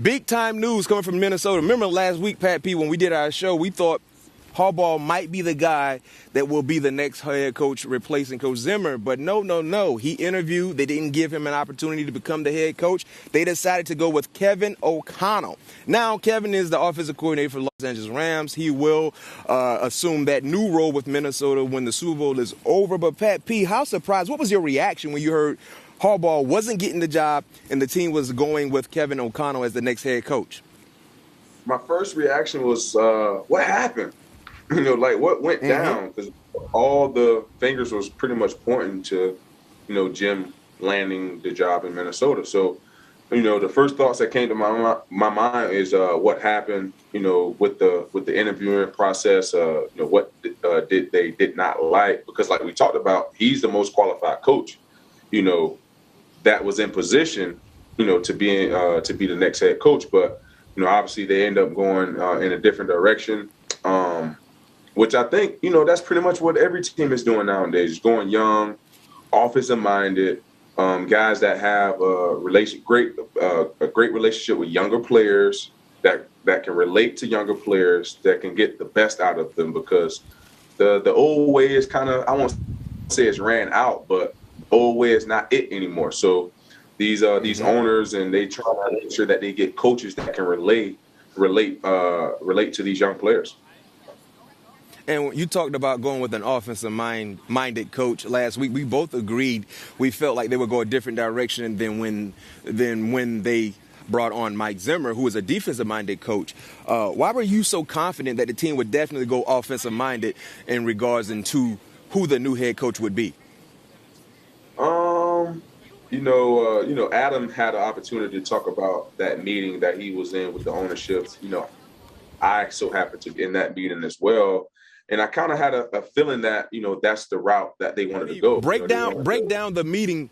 Big time news coming from Minnesota. Remember last week, Pat P, when we did our show, we thought Harbaugh might be the guy that will be the next head coach replacing Coach Zimmer. But no. He interviewed. They didn't give him an opportunity to become the head coach. They decided to go with Kevin OConnell. Now, Kevin is the offensive coordinator for the Los Angeles Rams. He will assume that new role with Minnesota when the Super Bowl is over. But Pat P, how surprised? What was your reaction when you heard Harbaugh wasn't getting the job and the team was going with Kevin OConnell as the next head coach? My first reaction was, what happened? Like what went down? Because all the fingers was pretty much pointing to, Jim landing the job in Minnesota. So, the first thoughts that came to my mind is what happened, with the interviewing process. What did not like, because like we talked about, he's the most qualified coach, that was in position, to be the next head coach. But obviously they end up going in a different direction. Which I think, that's pretty much what every team is doing nowadays, going young, offensive-minded, guys that have a great relationship with younger players, that can relate to younger players, that can get the best out of them, because the old way is kind of, I won't say it's ran out, but the old way is not it anymore. So these owners, and they try to make sure that they get coaches that can relate to these young players. And you talked about going with an offensive-minded coach last week. We both agreed we felt like they would go a different direction than when they brought on Mike Zimmer, who is a defensive-minded coach. Why were you so confident that the team would definitely go offensive-minded in regards to who the new head coach would be? Adam had an opportunity to talk about that meeting that he was in with the ownership. I so happened to be in that meeting as well. And I kind of had a feeling that, that's the route that they wanted to go. Break down the meeting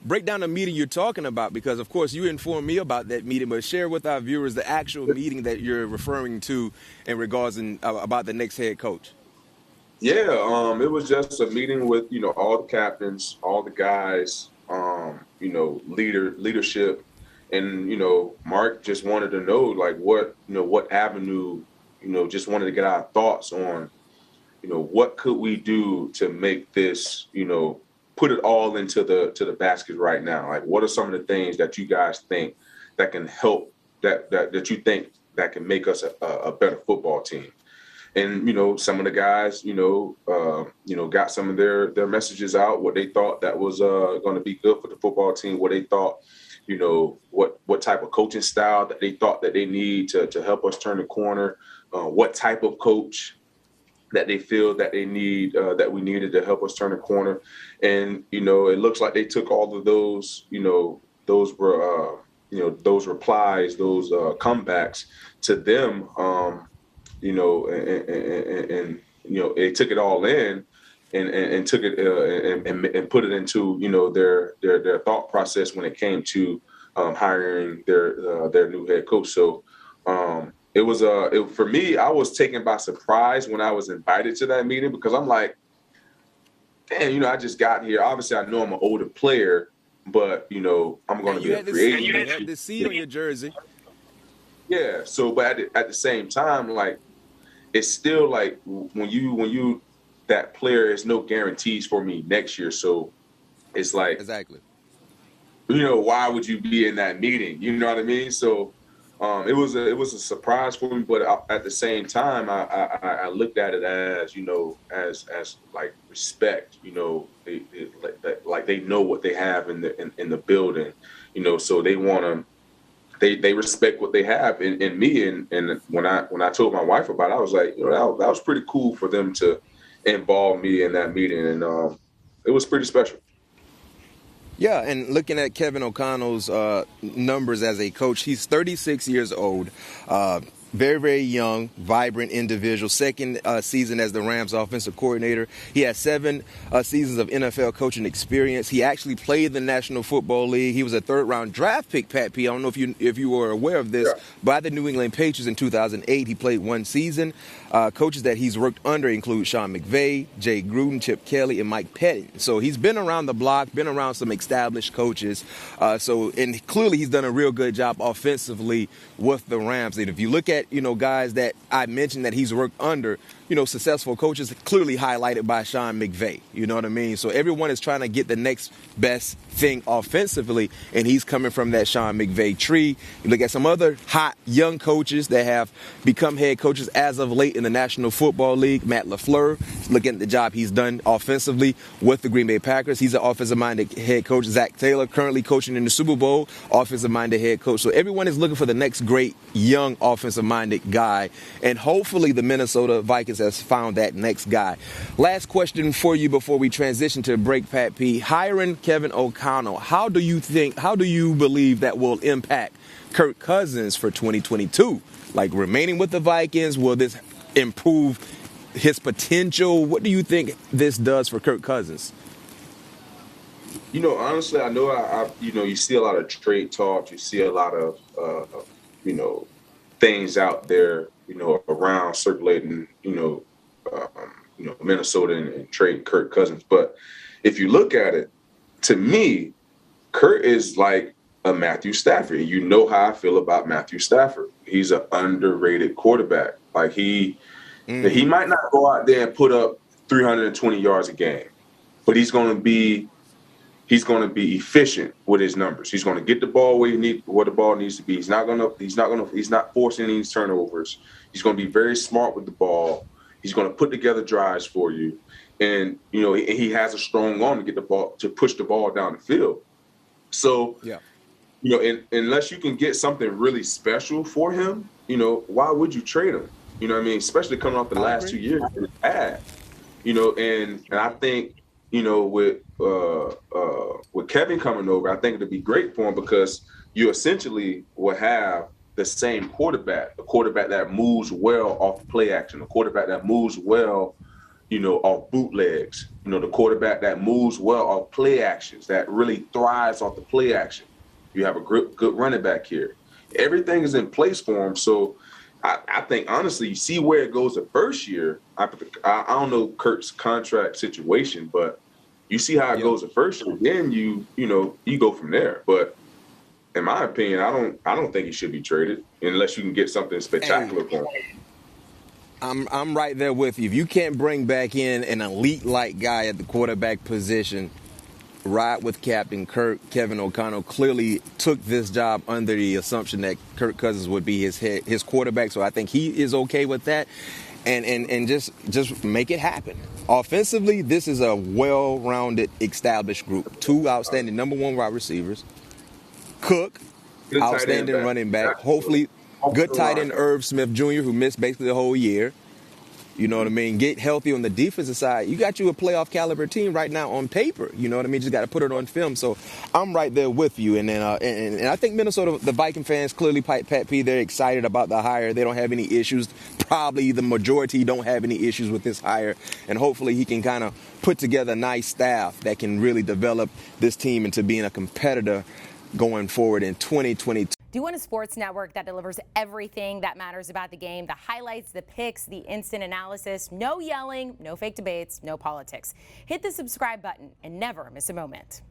you're talking about, because, of course, you informed me about that meeting, but share with our viewers the actual meeting that you're referring to in regards about the next head coach. Yeah, it was just a meeting with, all the captains, all the guys, leadership. And, Mark just wanted to know, like, what avenue, just wanted to get our thoughts on, what could we do to make this, put it all into the basket right now? Like, what are some of the things that you guys think that can help, that you think that can make us a better football team? And, some of the guys, got some of their messages out, what they thought that was going to be good for the football team, what they thought, what type of coaching style that they thought that they need to help us turn the corner, what type of coach that they feel that they need, that we needed to help us turn the corner. And, it looks like they took all of those, those were, those replies, those comebacks to them, they took it all in and took it and put it into, their thought process when it came to hiring their new head coach. So, it was for me, I was taken by surprise when I was invited to that meeting, because I'm like, damn, I just got here. Obviously, I know I'm an older player, but, I'm going to be a free agent. You had the C on your jersey. Yeah. So, but at the same time, like, it's still like when you that player, is no guarantees for me next year. So it's like, exactly, why would you be in that meeting? You know what I mean? So it was a surprise for me, but at the same time, I looked at it as, as like respect, like they know what they have in the building, so they want to, they respect what they have in me. And when I told my wife about it, I was like, that was pretty cool for them to involve me in that meeting. And it was pretty special. Yeah, and looking at Kevin O'Connell's numbers as a coach, he's 36 years old. Very, very young, vibrant individual. Second season as the Rams offensive coordinator. He has 7 seasons of NFL coaching experience. He actually played the National Football League. He was a third-round draft pick, Pat P. I don't know if you were aware of this, by the New England Patriots in 2008. He played 1 season. Coaches that he's worked under include Sean McVay, Jay Gruden, Chip Kelly, and McFadden. So he's been around the block, been around some established coaches. And clearly he's done a real good job offensively with the Rams. And if you look at, guys that I mentioned that he's worked under, successful coaches, clearly highlighted by Sean McVay. You know what I mean? So everyone is trying to get the next best thing offensively, and he's coming from that Sean McVay tree. You look at some other hot young coaches that have become head coaches as of late in the National Football League. Matt LaFleur, looking at the job he's done offensively with the Green Bay Packers. He's an offensive-minded head coach. Zach Taylor, currently coaching in the Super Bowl, offensive-minded head coach. So everyone is looking for the next great young offensive-minded guy, and hopefully the Minnesota Vikings has found that next guy. Last question for you before we transition to break, Pat P. Hiring Kevin O'Connell, how do you believe that will impact Kirk Cousins for 2022? Like, remaining with the Vikings, will this improve his potential? What do you think this does for Kirk Cousins? Honestly, I know you see a lot of trade talk. You see a lot of, things out there, around circulating, Minnesota and trading Kirk Cousins. But if you look at it, to me, Kirk is like a Matthew Stafford. You know how I feel about Matthew Stafford. He's an underrated quarterback. Like he might not go out there and put up 320 yards a game, but he's going to be efficient with his numbers. He's going to get the ball where the ball needs to be. He's not forcing any turnovers. He's going to be very smart with the ball. He's going to put together drives for you. And, he has a strong arm to get the ball, to push the ball down the field. So, unless you can get something really special for him, why would you trade him? You know what I mean? Especially coming off the last 2 years he's had. And I think, with Kevin coming over, I think it'd be great for him because you essentially will have the same quarterback, a quarterback that moves well off play action, a quarterback that moves well, off bootlegs, the quarterback that moves well off play actions, that really thrives off the play action. You have a good running back here. Everything is in place for him. So I think, honestly, you see where it goes the first year. I don't know Kirk's contract situation, but you see how it goes the first year. Then you go from there. But in my opinion, I don't think he should be traded unless you can get something spectacular for him. I'm right there with you. If you can't bring back in an elite-like guy at the quarterback position, ride with Captain Kirk. Kevin O'Connell clearly took this job under the assumption that Kirk Cousins would be his quarterback. So I think he is okay with that, and just make it happen. Offensively, this is a well-rounded, established group. 2 outstanding number 1 wide receivers. Cook, outstanding running back. Hopefully, good tight end Irv Smith Jr., who missed basically the whole year. You know what I mean? Get healthy on the defensive side. You got you a playoff caliber team right now on paper. You know what I mean? Just got to put it on film. So I'm right there with you. And then and I think Minnesota, the Viking fans, clearly, Pat P, they're excited about the hire. They don't have any issues. Probably the majority don't have any issues with this hire. And hopefully he can kind of put together a nice staff that can really develop this team into being a competitor going forward in 2022. Do you want a sports network that delivers everything that matters about the game? The highlights, the picks, the instant analysis, no yelling, no fake debates, no politics. Hit the subscribe button and never miss a moment.